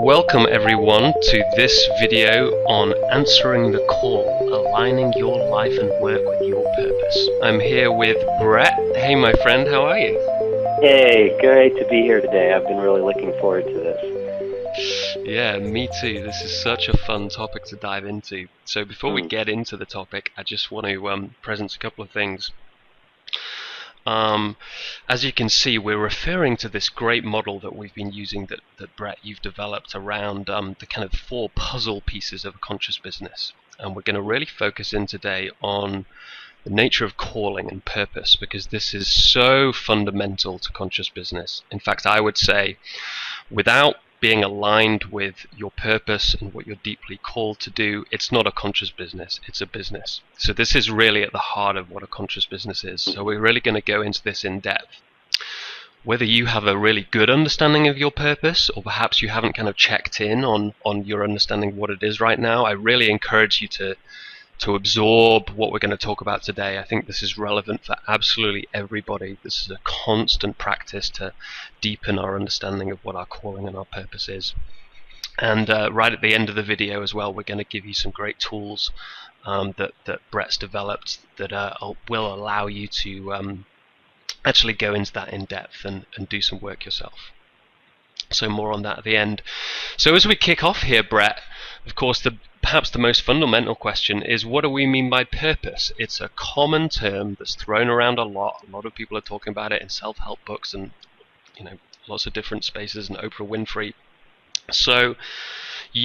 Welcome everyone to this video on answering the call, aligning your life and work with your purpose. I'm here with Brett. Hey my friend, how are you? Hey, great to be here today. I've been really looking forward to this. Yeah, me too. This is such a fun topic to dive into. So before we get into the topic, I just want to present a couple of things. As you can see, we're referring to this great model that we've been using that Brett, you've developed around the kind of 4 puzzle pieces of a conscious business. And we're going to really focus in today on the nature of calling and purpose, because this is so fundamental to conscious business. In fact, I would say without being aligned with your purpose and what you're deeply called to do, it's not a conscious business, it's a business. So this is really at the heart of what a conscious business is. So we're really going to go into this in depth. Whether you have a really good understanding of your purpose, or perhaps you haven't kind of checked in on your understanding of what it is right now, I really encourage you to absorb what we're going to talk about today. I think this is relevant for absolutely everybody. This is a constant practice to deepen our understanding of what our calling and our purpose is. And right at the end of the video as well, we're going to give you some great tools that Brett's developed that will allow you to actually go into that in depth and do some work yourself. So more on that at the end. So as we kick off here, Brett, of course, perhaps the most fundamental question is, what do we mean by purpose? It's a common term that's thrown around a lot. A lot of people are talking about it in self-help books and lots of different spaces, and Oprah Winfrey. So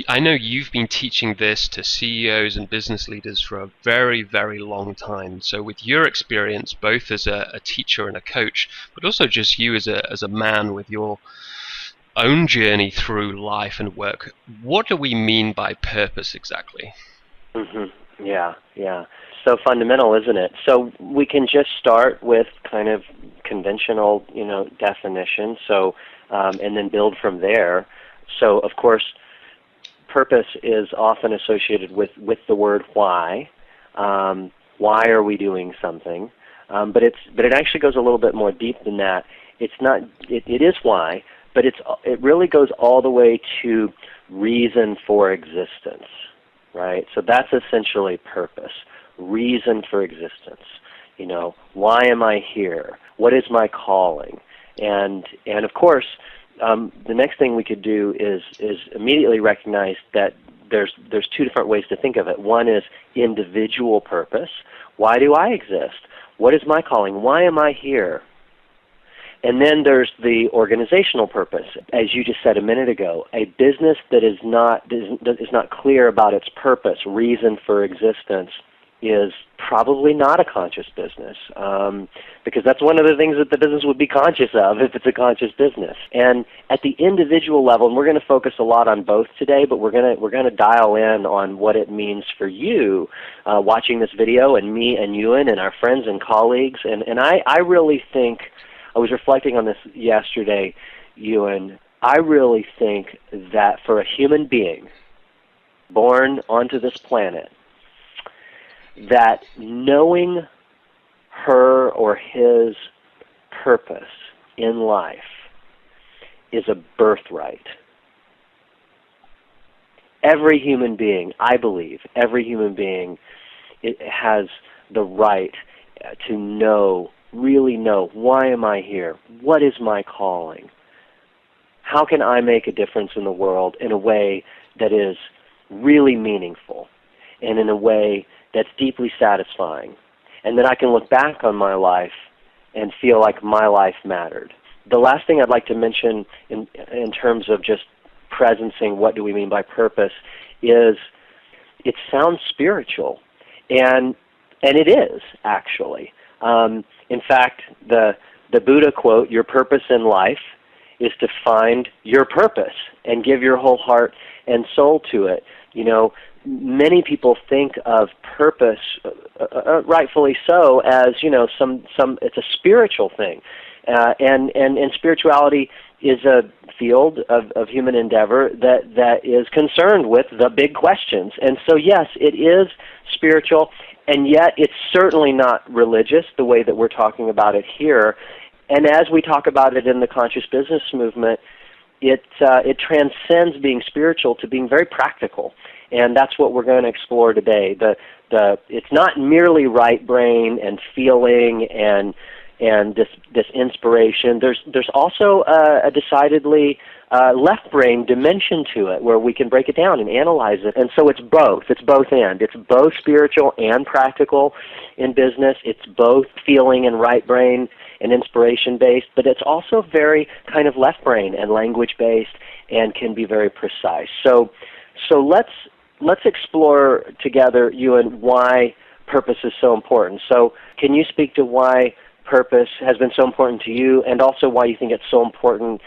I know you've been teaching this to CEOs and business leaders for a very, very long time. So with your experience, both as a teacher and a coach, but also just you as a man with your own journey through life and work, what do we mean by purpose exactly? Yeah. So fundamental, isn't it? So we can just start with kind of conventional, definition. So and then build from there. So of course, purpose is often associated with the word why. Why are we doing something? But it actually goes a little bit more deep than that. It's not. It is why. But it really goes all the way to reason for existence, right? So that's essentially purpose, reason for existence. Why am I here? What is my calling? And of course, the next thing we could do is immediately recognize that there's 2 different ways to think of it. One is individual purpose. Why do I exist? What is my calling? Why am I here? And then there's the organizational purpose. As you just said a minute ago, a business that is not clear about its purpose, reason for existence, is probably not a conscious business, because that's one of the things that the business would be conscious of if it's a conscious business. And at the individual level, and we're going to focus a lot on both today, but we're going to dial in on what it means for you watching this video, and me and Ewan and our friends and colleagues. And I really think, I was reflecting on this yesterday, Ewan. I really think that for a human being born onto this planet, that knowing her or his purpose in life is a birthright. Every human being, I believe, every human being has the right to know, really know, why am I here? What is my calling? How can I make a difference in the world in a way that is really meaningful and in a way that's deeply satisfying, and that I can look back on my life and feel like my life mattered? The last thing I'd like to mention in terms of just presencing what do we mean by purpose is it sounds spiritual, and it is actually. In fact, the Buddha quote, "Your purpose in life is to find your purpose and give your whole heart and soul to it." Many people think of purpose, rightfully so, as it's a spiritual thing, and spirituality is a field of human endeavor that is concerned with the big questions. And so yes, it is spiritual, and yet it's certainly not religious the way that we're talking about it here. And as we talk about it in the conscious business movement, it transcends being spiritual to being very practical, and that's what we're going to explore today. It's not merely right brain and feeling and this inspiration. There's also a decidedly left brain dimension to it, where we can break it down and analyze it. And so it's both. It's both end. It's both spiritual and practical in business. It's both feeling and right brain and inspiration based, but it's also very kind of left brain and language based, and can be very precise. So let's explore together, Ewan, why purpose is so important. So can you speak to why purpose has been so important to you, and also why you think it's so important,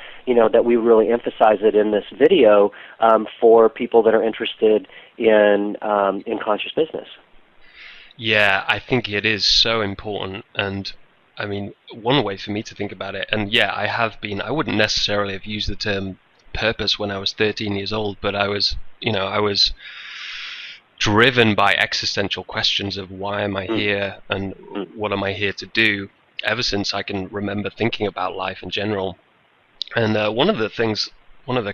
that we really emphasize it in this video for people that are interested in conscious business? Yeah, I think it is so important. And I mean, one way for me to think about it, and yeah, I wouldn't necessarily have used the term purpose when I was 13 years old, but I was driven by existential questions of why am I here and what am I here to do, ever since I can remember thinking about life in general. And one of the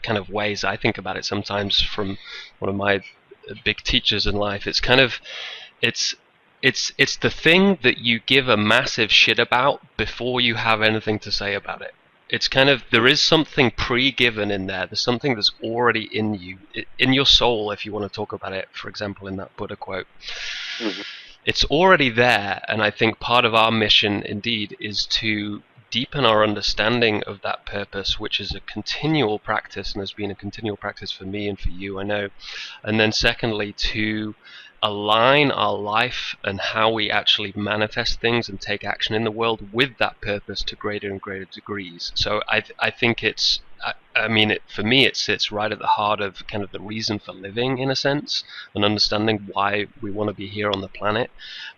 kind of ways I think about it sometimes from one of my big teachers in life, it's the thing that you give a massive shit about before you have anything to say about it. It's kind of, there is something pre-given in there. There's something that's already in you, in your soul, if you want to talk about it, for example, in that Buddha quote. Mm-hmm. It's already there, and I think part of our mission, indeed, is to deepen our understanding of that purpose, which is a continual practice, and has been a continual practice for me and for you, I know. And then secondly, to align our life and how we actually manifest things and take action in the world with that purpose to greater and greater degrees. So I think for me, it sits right at the heart of kind of the reason for living, in a sense, and understanding why we want to be here on the planet.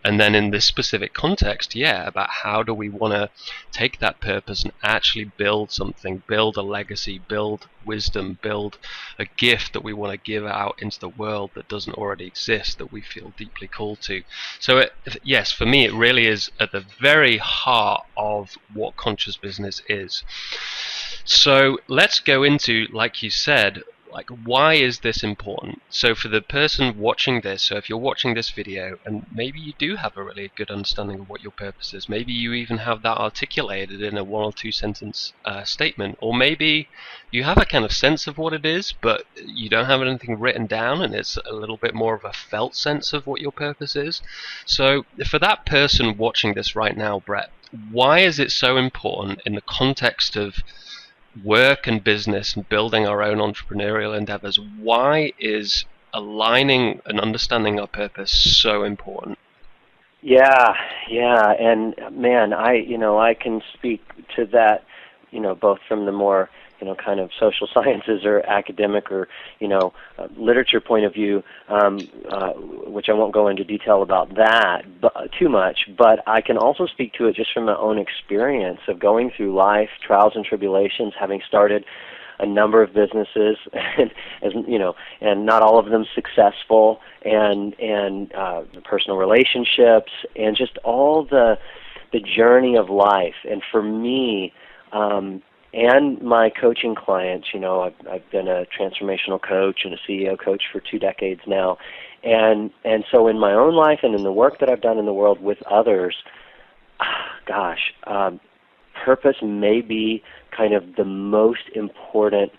And then in this specific context, about how do we want to take that purpose and actually build something, build a legacy, build wisdom, build a gift that we want to give out into the world that doesn't already exist, that we feel deeply called to. So yes, for me, it really is at the very heart of what conscious business is. So let's go into, like you said, like, why is this important? So for the person watching this, so if you're watching this video and maybe you do have a really good understanding of what your purpose is, maybe you even have that articulated in a 1 or 2 sentence statement, or maybe you have a kind of sense of what it is, but you don't have anything written down, and it's a little bit more of a felt sense of what your purpose is. So for that person watching this right now, Brett, why is it so important in the context of work and business and building our own entrepreneurial endeavors? Why is aligning and understanding our purpose so important? Yeah, and man, I can speak to that, both from the more, kind of social sciences or academic or, literature point of view, which I won't go into detail about that too much, but I can also speak to it just from my own experience of going through life, trials and tribulations, having started a number of businesses, and not all of them successful, and personal relationships, and just all the journey of life. And for me, and my coaching clients, I've been a transformational coach and a CEO coach for 2 decades now, and so in my own life and in the work that I've done in the world with others, purpose may be kind of the most important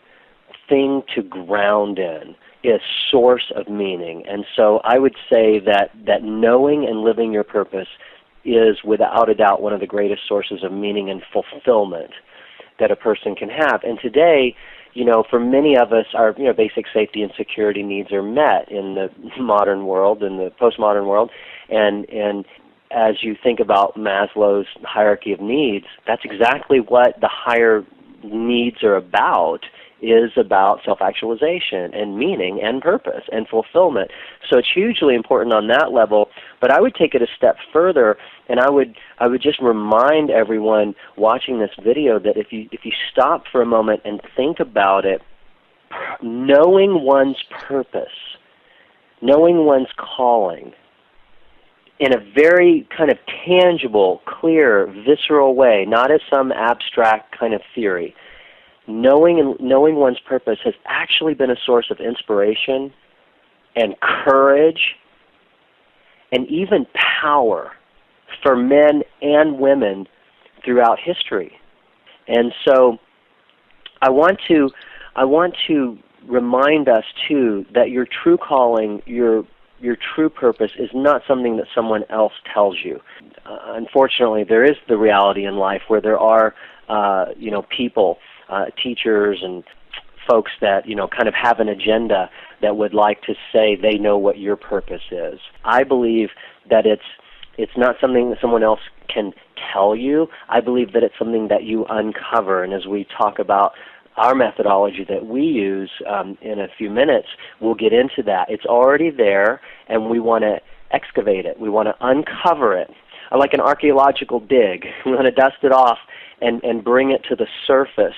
thing to ground in, is source of meaning. And so I would say that knowing and living your purpose is without a doubt one of the greatest sources of meaning and fulfillment that a person can have. And today, for many of us, our basic safety and security needs are met in the modern world, in the postmodern world, and as you think about Maslow's hierarchy of needs, that's exactly what the higher needs are about, is about self-actualization and meaning and purpose and fulfillment. So it's hugely important on that level, but I would take it a step further, and I would just remind everyone watching this video that if you stop for a moment and think about it, knowing one's purpose, knowing one's calling, in a very kind of tangible, clear, visceral way, not as some abstract kind of theory, knowing one's purpose has actually been a source of inspiration and courage and even power for men and women throughout history. And so I want to remind us too that your true calling, your true purpose is not something that someone else tells you. Unfortunately, there is the reality in life where there are people, teachers and folks that kind of have an agenda that would like to say they know what your purpose is. I believe that it's not something that someone else can tell you. I believe that it's something that you uncover. And as we talk about our methodology that we use in a few minutes, we'll get into that. It's already there, and we want to excavate it. We want to uncover it. Like an archaeological dig. We want to dust it off and bring it to the surface,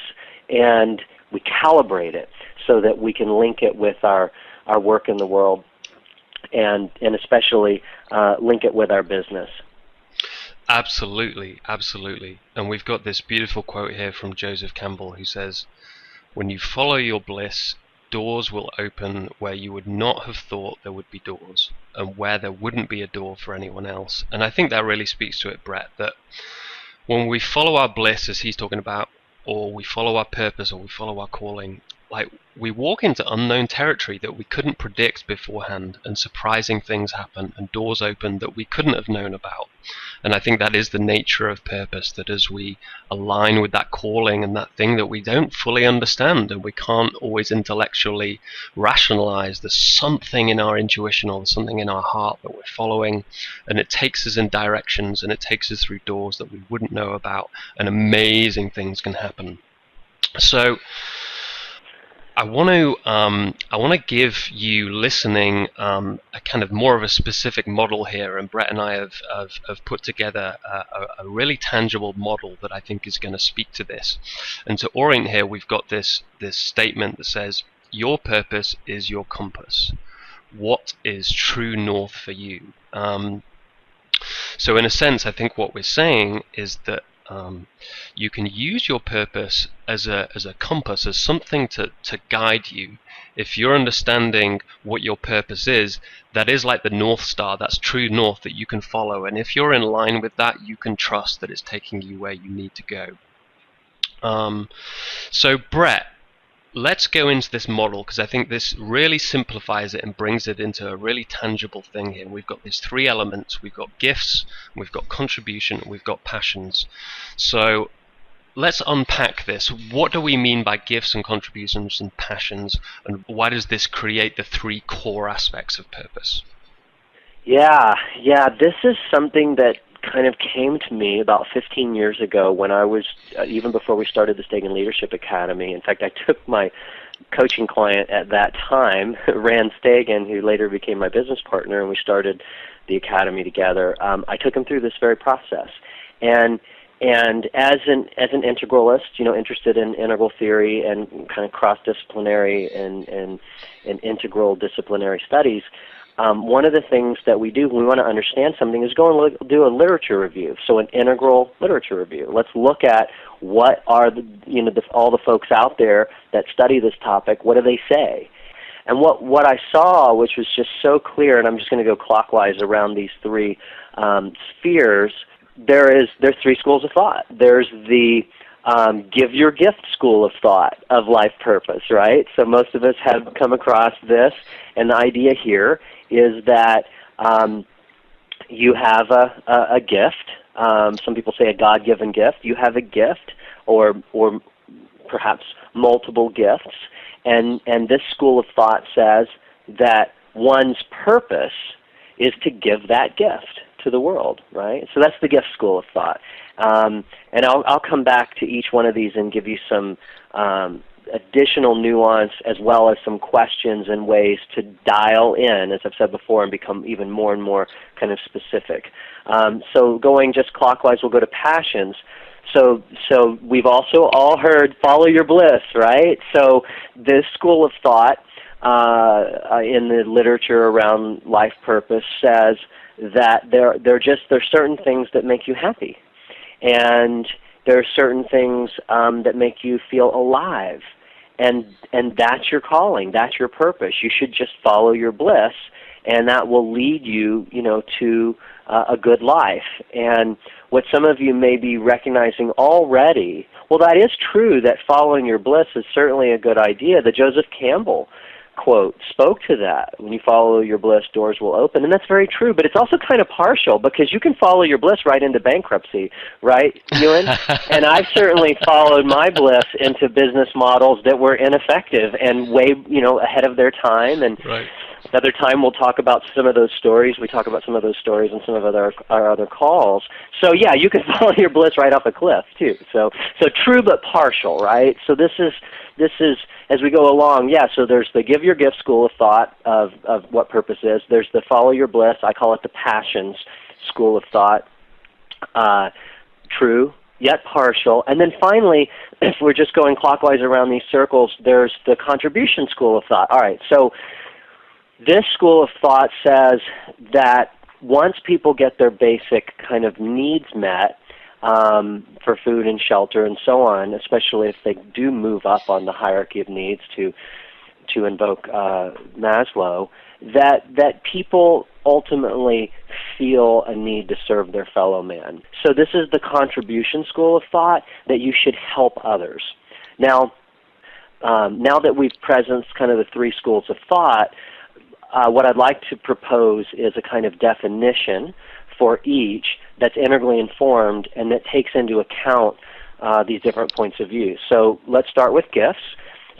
and we calibrate it so that we can link it with our work in the world, and especially link it with our business. Absolutely, absolutely. And we've got this beautiful quote here from Joseph Campbell, who says, "When you follow your bliss, doors will open where you would not have thought there would be doors, and where there wouldn't be a door for anyone else." And I think that really speaks to it, Brett, that when we follow our bliss, as he's talking about, or we follow our purpose, or we follow our calling, like, we walk into unknown territory that we couldn't predict beforehand, and surprising things happen, and doors open that we couldn't have known about. And I think that is the nature of purpose, that as we align with that calling and that thing that we don't fully understand and we can't always intellectually rationalize, there's something in our intuition or something in our heart that we're following, and it takes us in directions, and it takes us through doors that we wouldn't know about, and amazing things can happen. So I want to give you listening a kind of more of a specific model here, and Brett and I have put together a really tangible model that I think is going to speak to this. And to orient here, we've got this statement that says, "Your purpose is your compass. What is true north for you?" So in a sense, I think what we're saying is that you can use your purpose as a compass, as something to guide you. If you're understanding what your purpose is, that is like the North Star, that's true north that you can follow. And if you're in line with that, you can trust that it's taking you where you need to go. So Brett, let's go into this model, because I think this really simplifies it and brings it into a really tangible thing here. We've got these three elements. We've got gifts, we've got contribution, we've got passions. So let's unpack this. What do we mean by gifts and contributions and passions, and why does this create the three core aspects of purpose? Yeah, this is something that kind of came to me about 15 years ago when I was, even before we started the Stagen Leadership Academy. In fact, I took my coaching client at that time, Rand Stagen, who later became my business partner, and we started the academy together. I took him through this very process. And as an integralist, interested in integral theory and kind of cross-disciplinary and integral disciplinary studies, one of the things that we do when we want to understand something is go and do a literature review. So an integral literature review. Let's look at what are all the folks out there that study this topic. What do they say? And what I saw, which was just so clear, and I'm just going to go clockwise around these three spheres. There's three schools of thought. There's the give your gift school of thought of life purpose, right? So most of us have come across this, and the idea here is that you have a gift. Some people say a God-given gift. You have a gift, or perhaps multiple gifts, and this school of thought says that one's purpose is to give that gift to the world, right? So that's the gift school of thought. And I'll come back to each one of these and give you some additional nuance as well as some questions and ways to dial in, as I've said before, and become even more and more kind of specific. So going just clockwise, we'll go to passions. So we've also all heard follow your bliss, right? So this school of thought in the literature around life purpose says that there's certain things that make you happy, and There are certain things that make you feel alive, and that's your calling, that's your purpose. You should just follow your bliss, and that will lead you, to a good life. And what some of you may be recognizing already, well, that is true that following your bliss is certainly a good idea. The Joseph Campbell quote spoke to that. When you follow your bliss, doors will open. And that's very true, but it's also kind of partial, because you can follow your bliss right into bankruptcy, right, Ewan? And I've certainly followed my bliss into business models that were ineffective and way, ahead of their time. And right. Another time we'll talk about some of those stories. We talk about some of those stories in some of our other calls. So yeah, you can follow your bliss right off a cliff too. So true but partial, right? So this is as we go along. Yeah. So there's the Give Your Gift school of thought of what purpose is. There's the Follow Your Bliss. I call it the Passions school of thought. True yet partial. And then finally, if we're just going clockwise around these circles, there's the Contribution school of thought. All right. So this school of thought says that once people get their basic kind of needs met for food and shelter and so on, especially if they do move up on the hierarchy of needs to invoke Maslow, that people ultimately feel a need to serve their fellow man. So this is the Contribution school of thought, that you should help others. Now that we've presenced kind of the three schools of thought, what I'd like to propose is a kind of definition for each that's integrally informed and that takes into account these different points of view. So let's start with gifts.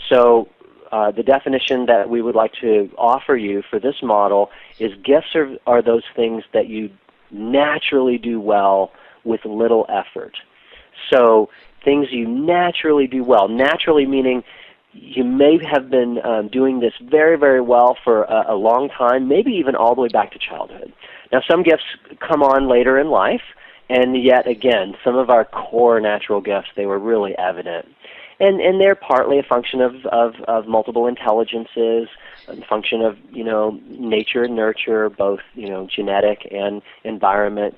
So the definition that we would like to offer you for this model is gifts are those things that you naturally do well with little effort. So things you naturally do well. Naturally meaning you may have been doing this very, very well for a long time, maybe even all the way back to childhood. Now, some gifts come on later in life, and yet again, some of our core natural gifts, they were really evident. And they're partly a function of multiple intelligences, a function of, nature and nurture, both, genetic and environment.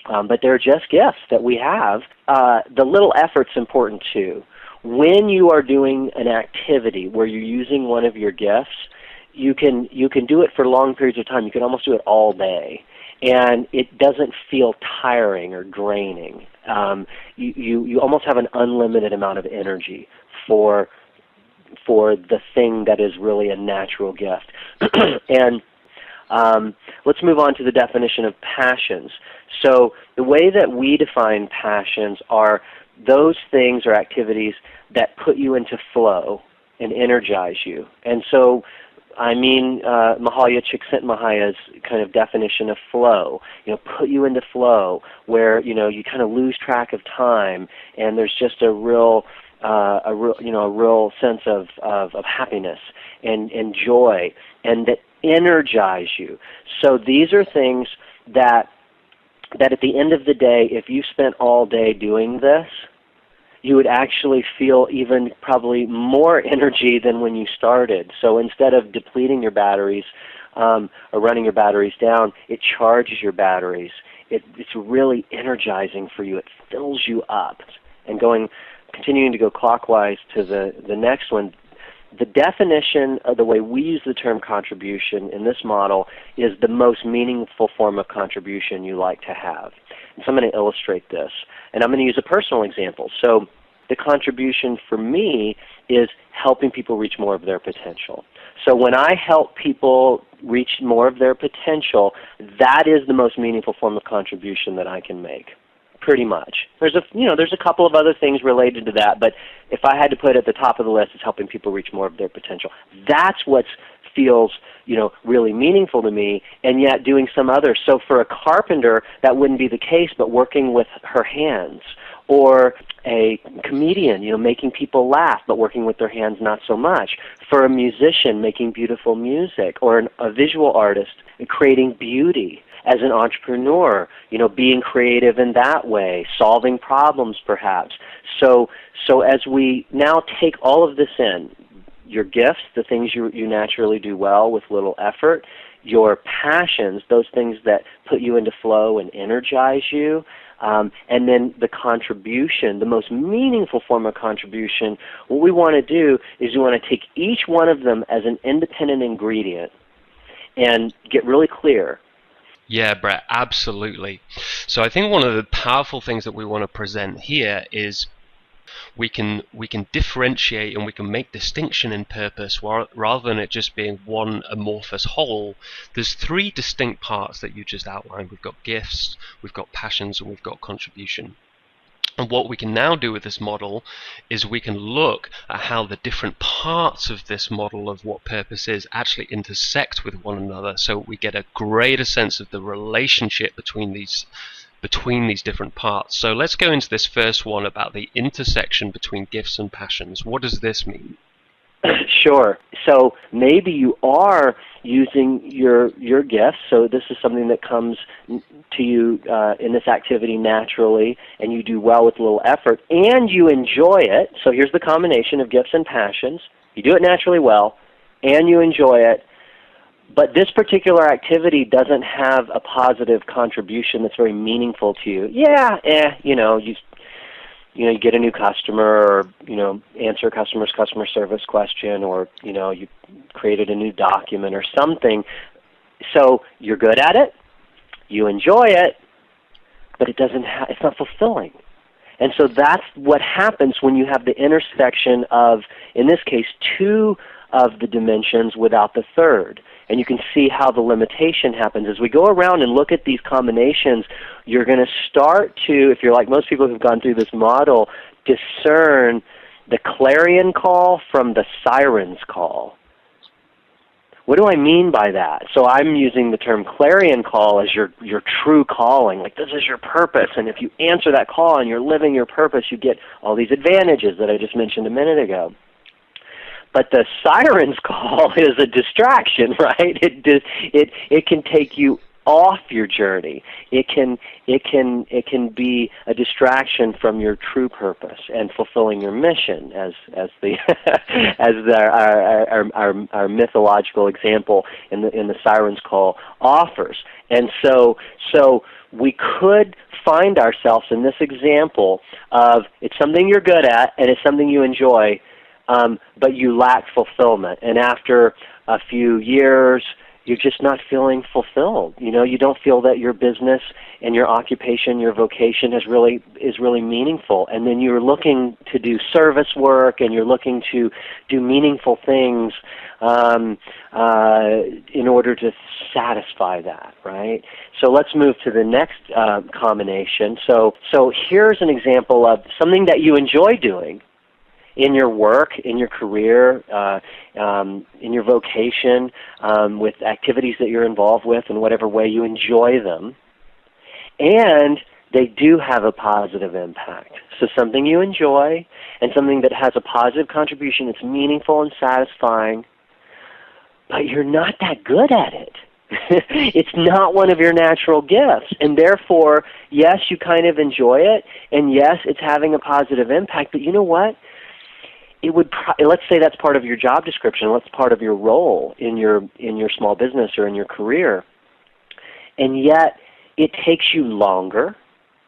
But they're just gifts that we have. The little effort's important too. When you are doing an activity where you're using one of your gifts, you can do it for long periods of time. You can almost do it all day, and it doesn't feel tiring or draining. You almost have an unlimited amount of energy for the thing that is really a natural gift. And let's move on to the definition of passions. So the way that we define passions are those things or activities that put you into flow and energize you. And so, I mean, Mahalaya Csikszentmihalyi's kind of definition of flow, put you into flow where, you kind of lose track of time, and there's just a real sense of happiness and joy, and that energize you. So these are things that at the end of the day, if you spent all day doing this, you would actually feel even probably more energy than when you started. So instead of depleting your batteries or running your batteries down, it charges your batteries. It's really energizing for you. It fills you up. And continuing to go clockwise to the next one, the definition of the way we use the term contribution in this model is the most meaningful form of contribution you like to have. And so I'm going to illustrate this. And I'm going to use a personal example. So the contribution for me is helping people reach more of their potential. So when I help people reach more of their potential, that is the most meaningful form of contribution that I can make. Pretty much. There's a couple of other things related to that, but if I had to put it at the top of the list, it's helping people reach more of their potential. That's what feels, really meaningful to me, and yet doing some others. So for a carpenter, that wouldn't be the case, but working with her hands. Or a comedian, making people laugh, but working with their hands not so much. For a musician, making beautiful music. Or a visual artist, creating beauty. As an entrepreneur, being creative in that way, solving problems perhaps. So as we now take all of this in, your gifts, the things you naturally do well with little effort, your passions, those things that put you into flow and energize you, And then the contribution, the most meaningful form of contribution, what we want to do is we want to take each one of them as an independent ingredient and get really clear. Yeah, Brett, absolutely. So I think one of the powerful things that we want to present here is we can differentiate and we can make distinction in purpose rather than it just being one amorphous whole. There's three distinct parts that you just outlined. We've got gifts, we've got passions, and we've got contribution. And what we can now do with this model is we can look at how the different parts of this model of what purpose is actually intersect with one another, so we get a greater sense of the relationship between these different parts. So let's go into this first one about the intersection between gifts and passions. What does this mean? Sure. So maybe you are using your gifts, so this is something that comes to you in this activity naturally, and you do well with a little effort, and you enjoy it. So here's the combination of gifts and passions. You do it naturally well, and you enjoy it, but this particular activity doesn't have a positive contribution that's very meaningful to you. You get a new customer, or answer a customer's customer service question, or you created a new document or something. So you're good at it, you enjoy it, but it's not fulfilling. And so that's what happens when you have the intersection of, in this case, two of the dimensions without the third. And you can see how the limitation happens. As we go around and look at these combinations, you're going to start to, if you're like most people who've gone through this model, discern the clarion call from the siren's call. What do I mean by that? So I'm using the term clarion call as your true calling. Like, this is your purpose, and if you answer that call and you're living your purpose, you get all these advantages that I just mentioned a minute ago. But the siren's call is a distraction, right? It can take you off your journey. It can be a distraction from your true purpose and fulfilling your mission, as our mythological example in the siren's call offers. And so we could find ourselves in this example of, it's something you're good at and it's something you enjoy, but you lack fulfillment. And after a few years, you're just not feeling fulfilled. You don't feel that your business and your occupation, your vocation is really meaningful. And then you're looking to do service work, and you're looking to do meaningful things in order to satisfy that, right? So let's move to the next combination. So here's an example of something that you enjoy doing in your work, in your career, in your vocation, with activities that you're involved with in whatever way you enjoy them. And they do have a positive impact. So something you enjoy and something that has a positive contribution, it's meaningful and satisfying, but you're not that good at it. It's not one of your natural gifts, and therefore, yes, you kind of enjoy it, and yes, it's having a positive impact, but you know what? Let's say that's part of your job description. That's part of your role in your small business or in your career, and yet it takes you longer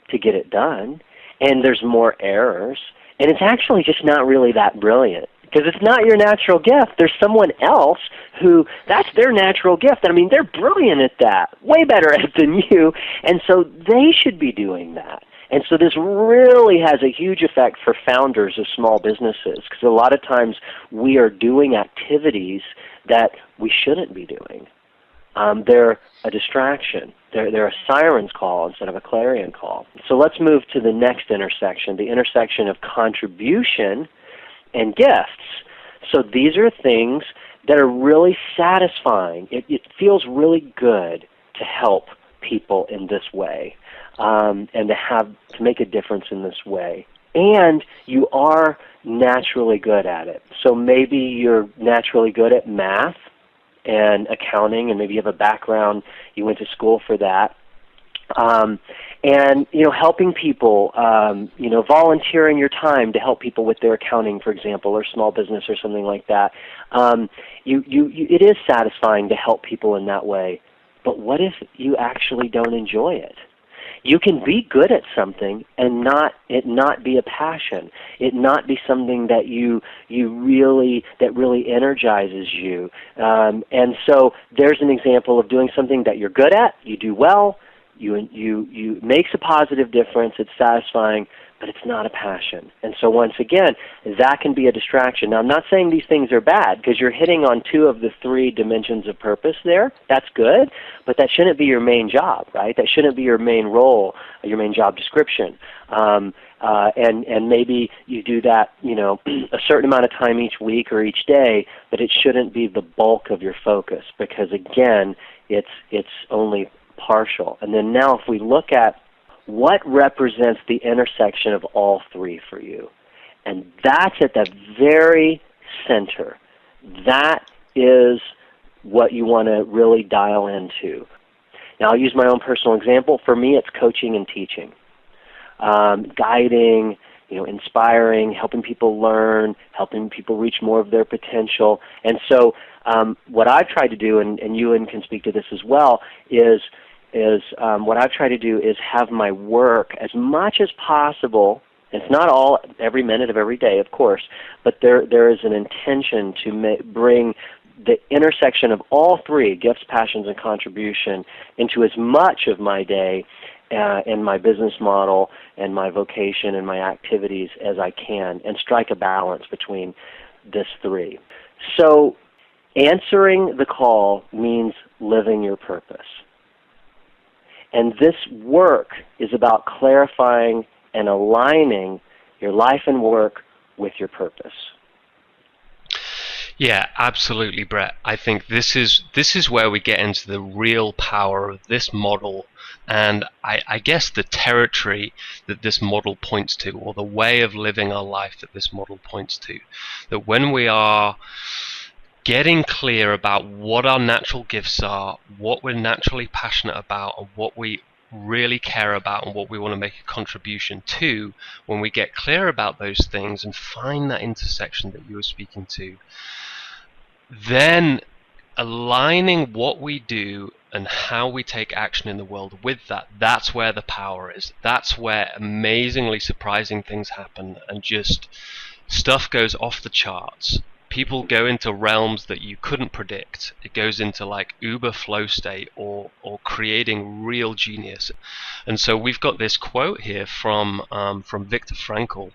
to get it done, and there's more errors, and it's actually just not really that brilliant because it's not your natural gift. There's someone else who that's their natural gift. I mean, they're brilliant at that, way better at it than you, and so they should be doing that. And so this really has a huge effect for founders of small businesses, because a lot of times we are doing activities that we shouldn't be doing. They're a distraction. They're a siren's call instead of a clarion call. So let's move to the next intersection, the intersection of contribution and gifts. So these are things that are really satisfying. It feels really good to help people in this way. And to make a difference in this way. And you are naturally good at it. So maybe you're naturally good at math and accounting, and maybe you have a background, you went to school for that. And helping people, volunteering your time to help people with their accounting, for example, or small business or something like that. It is satisfying to help people in that way. But what if you actually don't enjoy it? You can be good at something and not be a passion. It not be something that really energizes you. And so there's an example of doing something that you're good at, you do well, you makes a positive difference, it's satisfying, but it's not a passion. And so once again, that can be a distraction. Now, I'm not saying these things are bad, because you're hitting on 2 of the 3 dimensions of purpose there. That's good, but that shouldn't be your main job, right? That shouldn't be your main role, your main job description. And maybe you do that, a certain amount of time each week or each day, but it shouldn't be the bulk of your focus, because again, it's only partial. And then now if we look at what represents the intersection of all 3 for you, and that's at the very center. That is what you want to really dial into. Now I'll use my own personal example. For me, it's coaching and teaching. Guiding, inspiring, helping people learn, helping people reach more of their potential. And so what I've tried to do, and Ewan can speak to this as well, is what I've tried to do is have my work as much as possible. It's not all every minute of every day, of course, but there is an intention to bring the intersection of all 3, gifts, passions, and contribution, into as much of my day and my business model and my vocation and my activities as I can, and strike a balance between this 3. So answering the call means living your purpose. And this work is about clarifying and aligning your life and work with your purpose. Yeah, absolutely, Brett. I think this is where we get into the real power of this model, and I guess the territory that this model points to, or the way of living our life that this model points to. That when we are getting clear about what our natural gifts are, what we're naturally passionate about, and what we really care about and what we want to make a contribution to, when we get clear about those things and find that intersection that you were speaking to, then aligning what we do and how we take action in the world with that, that's where the power is. That's where amazingly surprising things happen, and just stuff goes off the charts. People go into realms that you couldn't predict. It goes into like uber flow state, or creating real genius. And so we've got this quote here from Viktor Frankl,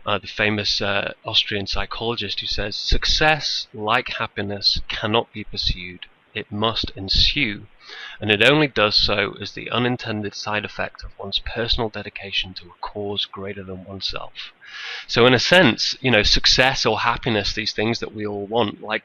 the famous Austrian psychologist, who says, "Success, like happiness, cannot be pursued. It must ensue. And it only does so as the unintended side effect of one's personal dedication to a cause greater than oneself." So in a sense, success or happiness, these things that we all want, like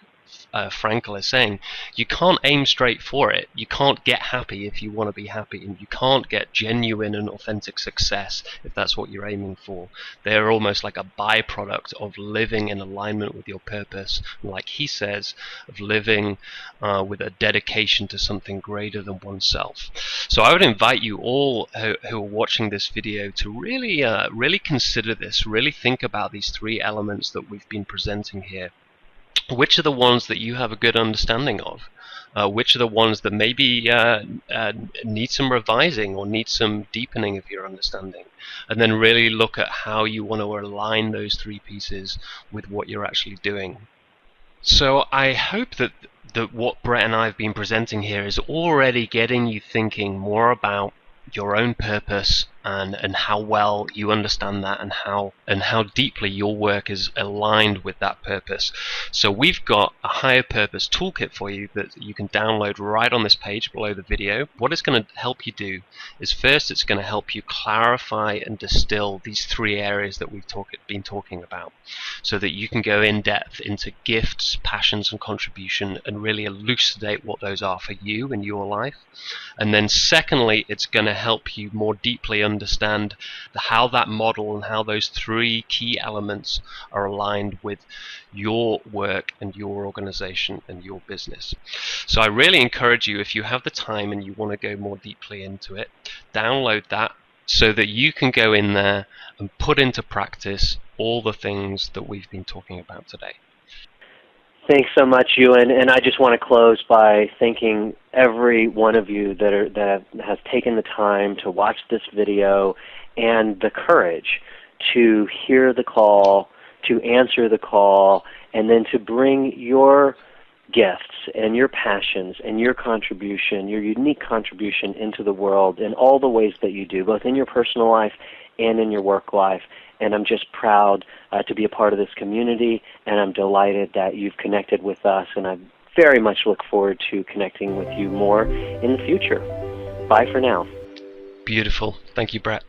Frankl is saying, you can't aim straight for it. You can't get happy if you want to be happy, and you can't get genuine and authentic success if that's what you're aiming for. They're almost like a byproduct of living in alignment with your purpose, and like he says, of living with a dedication to something greater than oneself. So I would invite you all who are watching this video to really consider this, really think about these 3 elements that we've been presenting here. Which are the ones that you have a good understanding of? Which are the ones that maybe need some revising or need some deepening of your understanding? And then really look at how you want to align those 3 pieces with what you're actually doing. So I hope that what Brett and I have been presenting here is already getting you thinking more about your own purpose and how well you understand that, and how deeply your work is aligned with that purpose. So we've got a higher purpose toolkit for you that you can download right on this page below the video. What it's going to help you do is, first, it's going to help you clarify and distill these 3 areas that we've been talking about, so that you can go in depth into gifts, passions, and contribution, and really elucidate what those are for you in your life. And then secondly, it's going to help you more deeply understand how that model and how those 3 key elements are aligned with your work and your organization and your business. So I really encourage you, if you have the time and you want to go more deeply into it, download that so that you can go in there and put into practice all the things that we've been talking about today. Thanks so much, Ewan. And I just want to close by thanking every one of you that has taken the time to watch this video and the courage to hear the call, to answer the call, and then to bring your gifts and your passions and your contribution, your unique contribution into the world in all the ways that you do, both in your personal life and in your work life. And I'm just proud to be a part of this community, and I'm delighted that you've connected with us, and I very much look forward to connecting with you more in the future. Bye for now. Beautiful. Thank you, Brett.